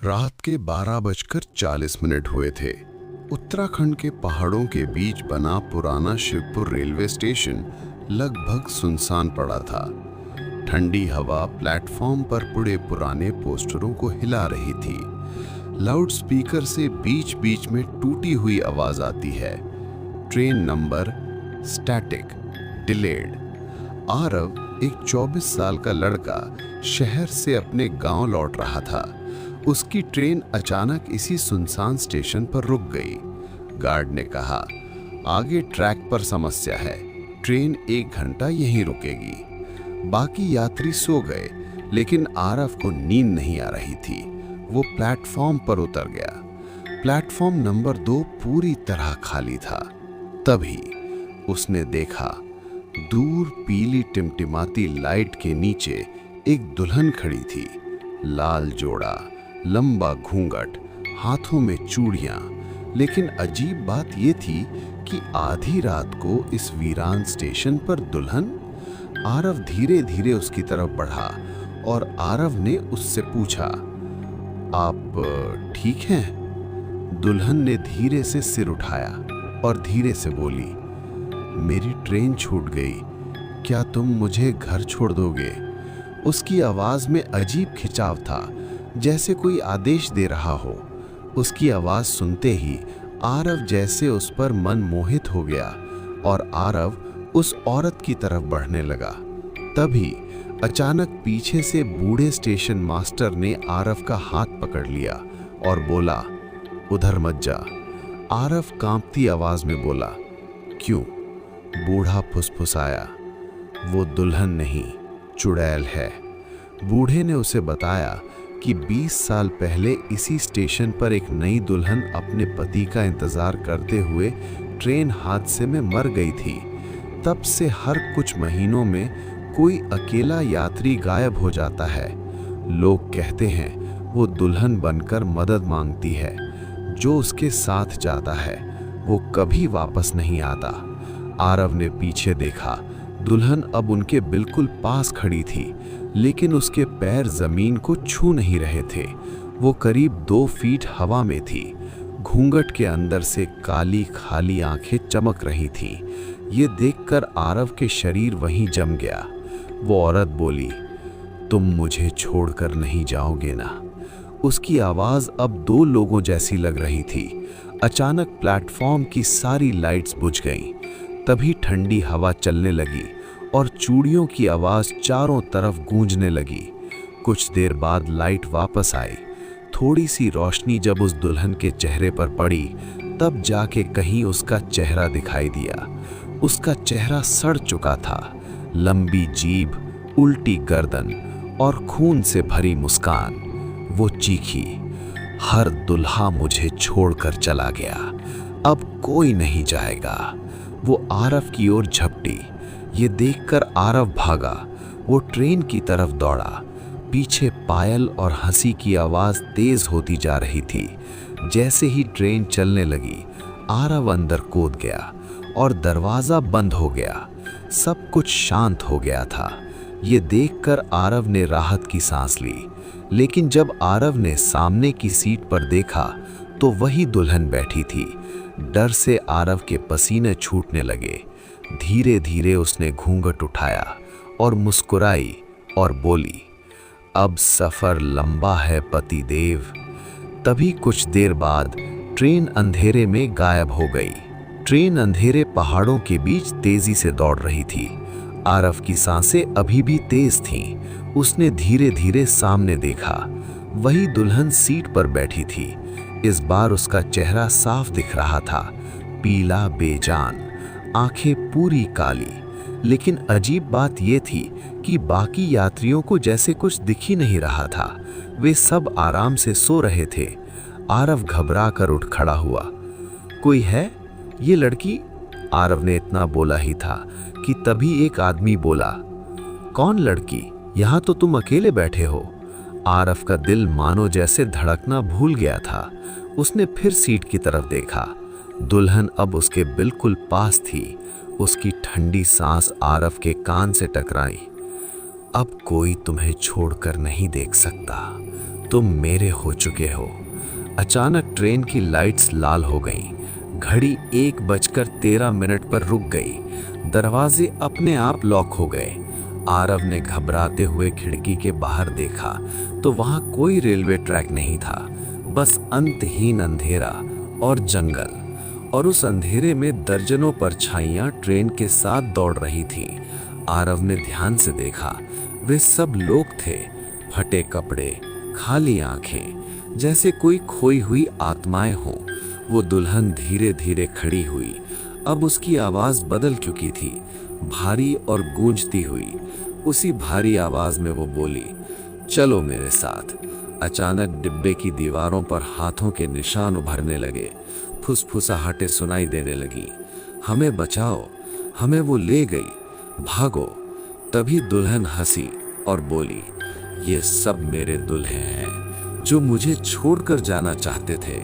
रात के 12:40 हुए थे। उत्तराखंड के पहाड़ों के बीच बना पुराना शिवपुर रेलवे स्टेशन लगभग सुनसान पड़ा था। ठंडी हवा प्लेटफॉर्म पर पुड़े पुराने पोस्टरों को हिला रही थी। लाउडस्पीकर से बीच बीच में टूटी हुई आवाज आती है, train number static, delayed. Aarav एक 24 साल का लड़का शहर से अपने गांव लौट रहा था। उसकी ट्रेन अचानक इसी सुनसान स्टेशन पर रुक गई। गार्ड ने कहा, आगे ट्रैक पर समस्या है, ट्रेन 1 घंटा यहीं रुकेगी। बाकी यात्री सो गए, लेकिन आरव को नींद नहीं आ रही थी। वो प्लेटफॉर्म पर उतर गया। प्लेटफॉर्म नंबर 2 पूरी तरह खाली था। तभी उसने देखा, दूर पीली टिमटिमाती लाइट के नीचे एक दुल्हन खड़ी थी। लाल जोड़ा, लंबा घूंघट, हाथों में चूड़ियां। लेकिन अजीब बात यह थी कि आधी रात को इस वीरान स्टेशन पर दुल्हन। आरव धीरे धीरे उसकी तरफ बढ़ा और आरव ने उससे पूछा, आप ठीक हैं? दुल्हन ने धीरे से सिर उठाया और धीरे से बोली, मेरी ट्रेन छूट गई, क्या तुम मुझे घर छोड़ दोगे? उसकी आवाज में अजीब खिंचाव था, जैसे कोई आदेश दे रहा हो। उसकी आवाज सुनते ही आरव जैसे उस पर मन मोहित हो गया और आरव उस औरत की तरफ बढ़ने लगा। तभी अचानक पीछे से बूढ़े स्टेशन मास्टर ने आरव का हाथ पकड़ लिया और बोला, उधर मत जा। आरव कांपती आवाज में बोला, क्यों? बूढ़ा फुसफुसाया, वो दुल्हन नहीं, चुड़ैल है। बूढ़े ने उसे बताया कि 20 साल पहले इसी स्टेशन पर एक नई दुल्हन अपने पति का इंतजार करते हुए ट्रेन हादसे में मर गई थी। तब से हर कुछ महीनों में कोई अकेला यात्री गायब हो जाता है। लोग कहते हैं वो दुल्हन बनकर मदद मांगती है। जो उसके साथ जाता है वो कभी वापस नहीं आता। आरव ने पीछे देखा। दुल्हन अब उनके बिल्कुल पास खड़ी थी, लेकिन उसके पैर जमीन को छू नहीं रहे थे। वो करीब 2 फीट हवा में थी। घूंघट के अंदर से काली खाली आंखें चमक रही थीं। ये देखकर आरव के शरीर वहीं जम गया। वो औरत बोली, तुम मुझे छोड़कर नहीं जाओगे ना? उसकी आवाज अब 2 लोगों जैसी लग रही थी। अचानक प्लेटफॉर्म की सारी लाइट्स बुझ गईं। तभी ठंडी हवा चलने लगी और चूड़ियों की आवाज चारों तरफ गूंजने लगी। कुछ देर बाद लाइट वापस आई। थोड़ी सी रोशनी जब उस दुल्हन के चेहरे पर पड़ी, तब जाके कहीं उसका चेहरा दिखाई दिया। उसका चेहरा सड़ चुका था। लंबी जीभ, उल्टी गर्दन और खून से भरी मुस्कान। वो चीखी, हर दुल्हा मुझे छोड़कर चला गया, अब कोई नहीं जाएगा। वो आरव की ओर झपटी। ये देखकर आरव भागा। वो ट्रेन की तरफ दौड़ा। पीछे पायल और हंसी की आवाज तेज होती जा रही थी। जैसे ही ट्रेन चलने लगी, आरव अंदर कूद गया और दरवाजा बंद हो गया। सब कुछ शांत हो गया था। ये देखकर आरव ने राहत की सांस ली। लेकिन जब आरव ने सामने की सीट पर देखा तो वही दुल्हन बैठी थी। डर से आरव के पसीने छूटने लगे। धीरे धीरे उसने घूंघट उठाया और मुस्कुराई और बोली, अब सफर लंबा है पतिदेव। तभी कुछ देर बाद ट्रेन अंधेरे में गायब हो गई। ट्रेन अंधेरे पहाड़ों के बीच तेजी से दौड़ रही थी। आरव की सांसें अभी भी तेज थीं। उसने धीरे धीरे सामने देखा। वही दुल्हन सीट पर बैठी थी। इस बार उसका चेहरा साफ दिख रहा था, पीला बेजान, आंखें पूरी काली। लेकिन अजीब बात यह थी कि बाकी यात्रियों को जैसे कुछ दिख ही नहीं रहा था। वे सब आराम से सो रहे थे। आरव घबरा कर उठ खड़ा हुआ। कोई है? ये लड़की? आरव ने इतना बोला ही था कि तभी एक आदमी बोला, कौन लड़की? यहाँ तो तुम अकेले बैठे हो। आरव का दिल मानो जैसे धड़कना भूल गया था। उसने फिर सीट की तरफ देखा। दुल्हन अब उसके बिल्कुल पास थी। उसकी ठंडी सांस आरव के कान से टकराई। अब कोई तुम्हें छोड़कर नहीं देख सकता, तुम मेरे हो चुके हो। अचानक ट्रेन की लाइट्स लाल हो गईं। घड़ी 1:13 पर रुक गई। दरवाजे अपने आप लॉक हो गए। आरव ने घबराते हुए खिड़की के बाहर देखा तो वहां कोई रेलवे ट्रैक नहीं था, बस अंतहीन अंधेरा और जंगल। और उस अंधेरे में दर्जनों परछाइयां ट्रेन के साथ दौड़ रही थीं। आरव ने ध्यान से देखा, वे सब लोग थे, फटे कपड़े, खाली आंखें, जैसे कोई खोई हुई आत्माएं हों। वो दुल्हन धीरे धीरे खड़ी हुई। अब उसकी आवाज बदल चुकी थी, भारी और गूंजती हुई। उसी भारी आवाज में वो बोली, चलो मेरे साथ। अचानक डिब्बे की दीवारों पर हाथों के निशान उभरने लगे। फुसफुसाहटें सुनाई देने लगी, हमें बचाओ, हमें वो ले गई, भागो। तभी दुल्हन हंसी और बोली, ये सब मेरे दुल्हे हैं जो मुझे छोड़कर जाना चाहते थे।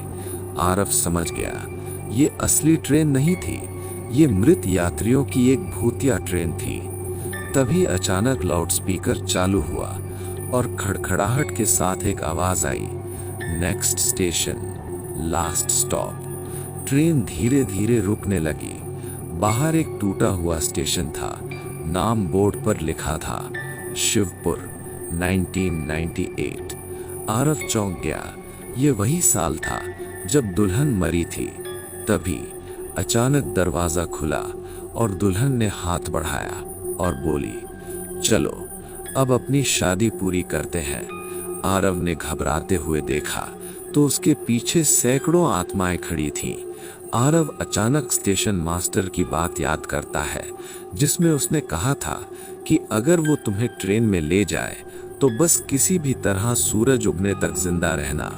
आरव समझ गया, ये असली ट्रेन नहीं थी, ये मृत यात्रियों की एक भूतिया ट्रेन थी। तभी अचानक लाउडस्पीकर चालू हुआ और खड़खड़ाहट के साथ एक आवाज आई, next station, last stop. Train धीरे धीरे रुकने लगी। बाहर एक टूटा हुआ स्टेशन था। नाम बोर्ड पर लिखा था, शिवपुर 1998। आरव चौंक गया। ये वही साल था जब दुल्हन मरी थी। तभी अचानक दरवाजा खुला और दुल्हन ने हाथ बढ़ाया और बोली, चलो अब अपनी शादी पूरी करते हैं। आरव ने घबराते हुए देखा तो उसके पीछे सैकड़ों आत्माएं खड़ी थीं। आरव अचानक स्टेशन मास्टर की बात याद करता है, जिसमें उसने कहा था कि अगर वो तुम्हें ट्रेन में ले जाए तो बस किसी भी तरह सूरज उगने तक जिंदा रहना।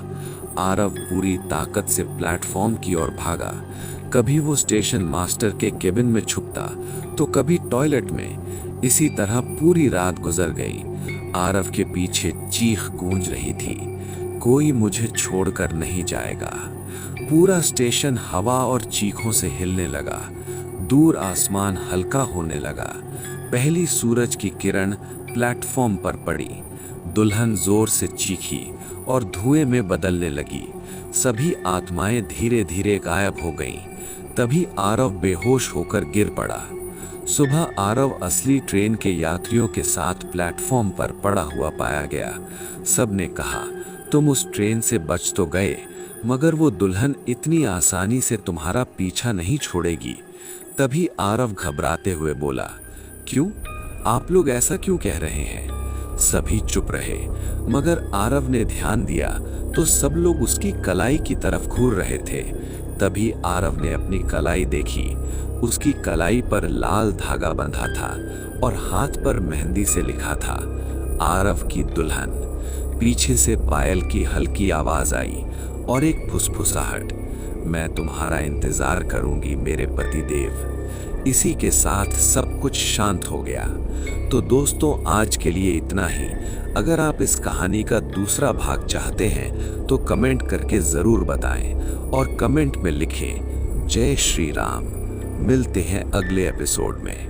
आरव पूरी ताकत से प्लेटफॉर्म की ओर भागा। कभी वो स्टेशन मास्टर के केबिन में छुपता तो कभी टॉयलेट में। इसी तरह पूरी रात गुजर गई। आरव के पीछे चीख गूंज रही थी, कोई मुझे छोड़कर नहीं जाएगा। पूरा स्टेशन हवा और चीखों से हिलने लगा। दूर आसमान हल्का होने लगा। पहली सूरज की किरण प्लेटफॉर्म पर पड़ी। दुल्हन जोर से चीखी और धुएं में बदलने लगी। सभी आत्माएं धीरे धीरे गायब हो गईं। तभी आरव बेहोश होकर गिर पड़ा। सुबह आरव असली ट्रेन के यात्रियों के साथ प्लेटफॉर्म पर पड़ा हुआ पाया गया। सबने कहा, तुम उस ट्रेन से बच तो गए, मगर वो दुल्हन इतनी आसानी से तुम्हारा पीछा नहीं छोड़ेगी। तभी आरव घबराते हुए बोला, क्यों? आप लोग ऐसा क्यों कह रहे हैं? सभी चुप रहे, मगर आरव ने ध्यान दिया तो सब लोग उसकी कलाई की तरफ घूर रहे थे। तभी आरव ने अपनी कलाई देखी। उसकी कलाई पर लाल धागा बंधा था और हाथ पर मेहंदी से लिखा था, आरव की दुल्हन। पीछे से पायल की हल्की आवाज आई और एक फुसफुसाहट, मैं तुम्हारा इंतजार करूंगी मेरे पतिदेव। इसी के साथ सब कुछ शांत हो गया। तो दोस्तों, आज के लिए इतना ही। अगर आप इस कहानी का दूसरा भाग चाहते हैं तो कमेंट करके जरूर बताएं और कमेंट में लिखें, जय श्री राम। मिलते हैं अगले एपिसोड में।